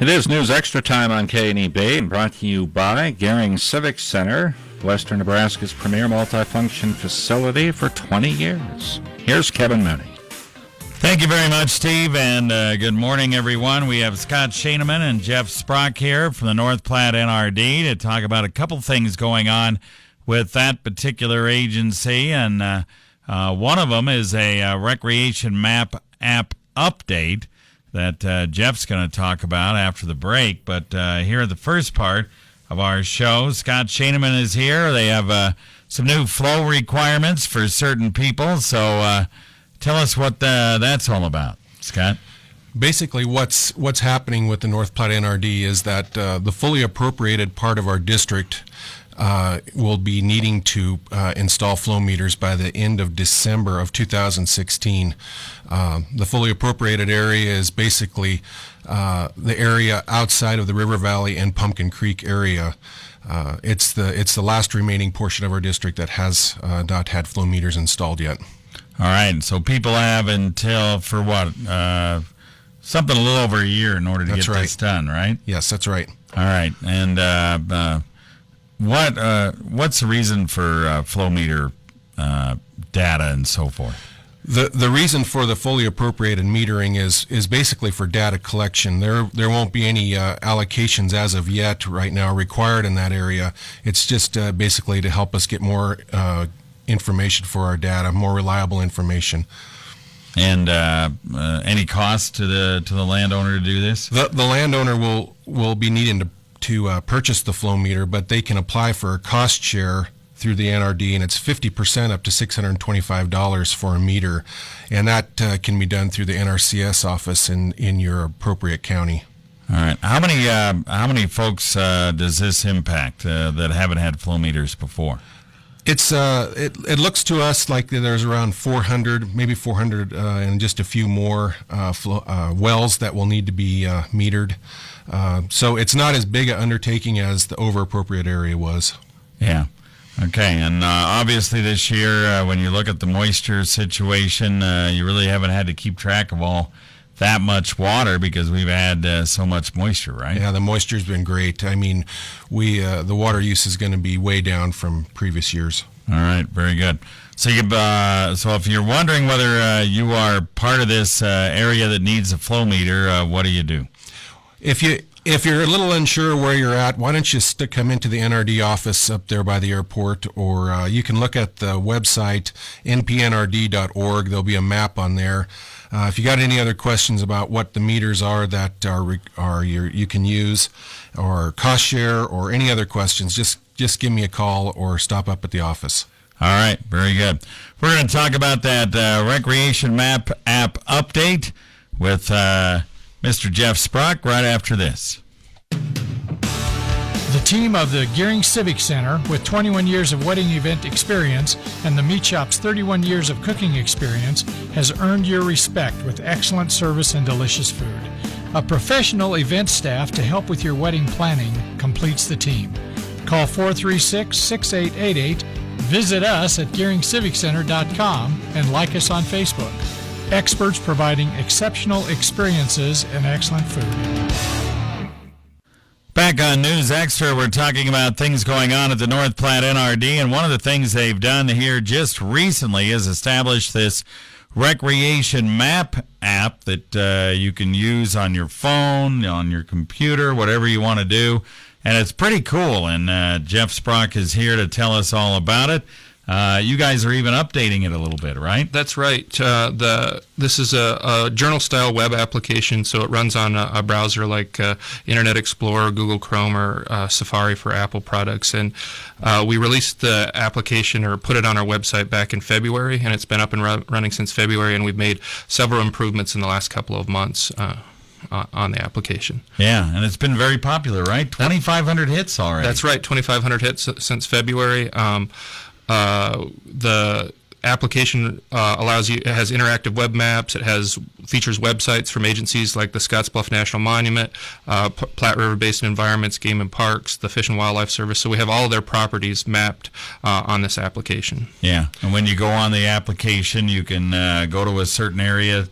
It is News Extra time on KNEB and brought to you by Gehring Civic Center, Western Nebraska's premier multifunction facility for 20 years. Here's Kevin Mooney. Thank you very much, Steve, and good morning, everyone. We have Scott Schaneman and Jeff Sprock here from the North Platte NRD to talk about a couple things going on with that particular agency, and one of them is a recreation map app update that Jeff's going to talk about after the break. But here at the first part of our show, Scott Schaneman is here. They have some new flow requirements for certain people. So tell us what that's all about, Scott. Basically, what's happening with the North Platte NRD is that the fully appropriated part of our district will be needing to install flow meters by the end of December of 2016. The fully appropriated area is basically the area outside of the River Valley and Pumpkin Creek area. It's the last remaining portion of our district that has not had flow meters installed yet. All right, so people have until, for what, something a little over a year in order to get this done, right? Yes, that's right. All right, and what's the reason for flow meter data and so forth? The reason for the fully appropriated metering is basically for data collection. There won't be any allocations as of yet right now required in that area. It's just basically to help us get more information for our data, more reliable information. And any cost to the landowner to do this? The landowner will be needing to purchase the flow meter, but they can apply for a cost share through the NRD, and it's 50% up to $625 for a meter, and that can be done through the NRCS office in your appropriate county. All right. How many folks does this impact that haven't had flow meters before? It looks to us like there's around 400, maybe 400, and just a few more wells that will need to be metered. So it's not as big an undertaking as the over-appropriate area was. Yeah. Okay, and obviously this year, when you look at the moisture situation, you really haven't had to keep track of all that much water because we've had so much moisture, right? Yeah, the moisture's been great. I mean, the water use is going to be way down from previous years. All right, very good. So if you're wondering whether you are part of this area that needs a flow meter, what do you do? If you're a little unsure where you're at, why don't you come into the NRD office up there by the airport, or you can look at the website, npnrd.org. There'll be a map on there. If you got any other questions about what the meters are that you can use, or cost share, or any other questions, just give me a call or stop up at the office. All right, very good. We're going to talk about that Recreation Map app update with Mr. Jeff Sprock right after this. The team of the Gehring Civic Center, with 21 years of wedding event experience and the Meat Shop's 31 years of cooking experience, has earned your respect with excellent service and delicious food. A professional event staff to help with your wedding planning completes the team. Call 436-6888, visit us at GehringCivicCenter.com, and like us on Facebook. Experts providing exceptional experiences and excellent food. Back on News Extra, we're talking about things going on at the North Platte NRD, and one of the things they've done here just recently is establish this recreation map app that you can use on your phone, on your computer, whatever you want to do, and it's pretty cool, and Jeff Sprock is here to tell us all about it. You guys are even updating it a little bit, right? That's right. This is a journal-style web application, so it runs on a browser like Internet Explorer, Google Chrome, or Safari for Apple products. And we released the application, or put it on our website, back in February, and it's been up and running since February, and we've made several improvements in the last couple of months on the application. Yeah, and it's been very popular, right? 2,500 hits already. That's right, 2,500 hits since February. The application it has interactive web maps. It features websites from agencies like the Scottsbluff National Monument, Platte River Basin Environments, Game and Parks, the Fish and Wildlife Service. So we have all of their properties mapped on this application. Yeah, and when you go on the application, you can go to a certain area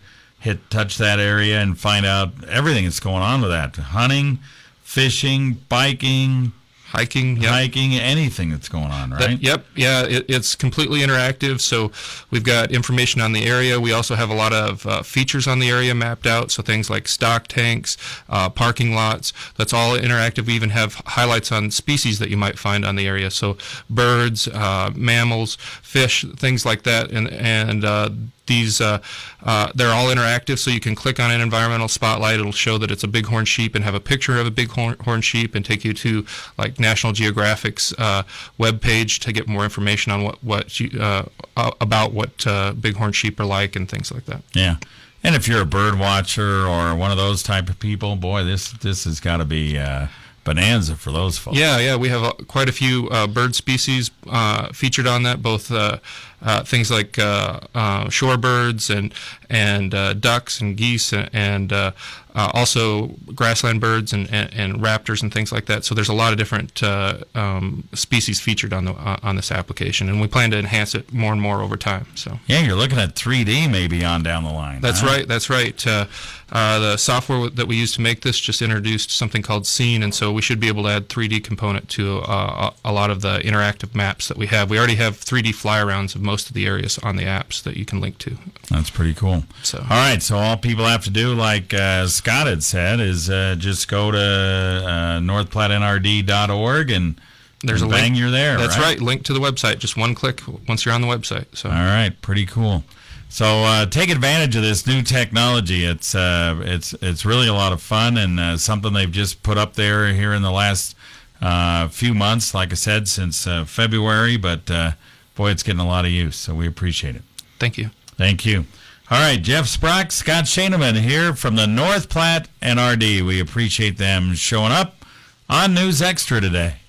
touch that area and find out everything that's going on with that. Hunting, fishing, biking, hiking, anything that's going on, right? It's completely interactive. So we've got information on the area. We also have a lot of features on the area mapped out. So things like stock tanks, parking lots. That's all interactive. We even have highlights on species that you might find on the area. So birds, mammals, fish, things like that. And these they're all interactive, so you can click on an environmental spotlight. It'll show that it's a bighorn sheep and have a picture of a bighorn sheep and take you to like National Geographic's web page to get more information on about what bighorn sheep are like and things like that. Yeah. And if you're a bird watcher or one of those type of people, boy, this has got to be bonanza for those folks. Yeah, we have quite a few bird species featured on that, both things like shorebirds and ducks and geese and also grassland birds and raptors and things like that. So there's a lot of different species featured on this application, and we plan to enhance it more and more over time. So yeah, you're looking at 3D maybe on down the line. That's right. The software that we use to make this just introduced something called Scene, and so we should be able to add 3D component to a lot of the interactive maps that we have. We already have 3D fly-arounds of most of the areas on the apps that you can link to. That's pretty cool. So, all right, so all people have to do, like Scott had said, is just go to northplattenrd.org and there's a bang, link. You're there. That's right? Link to the website. Just one click once you're on the website. So all right, pretty cool. So take advantage of this new technology. It's really a lot of fun and something they've just put up there here in the last few months. Like I said, since February, but boy, it's getting a lot of use. So we appreciate it. Thank you. Thank you. All right, Jeff Sprock, Scott Schaneman here from the North Platte NRD. We appreciate them showing up on News Extra today.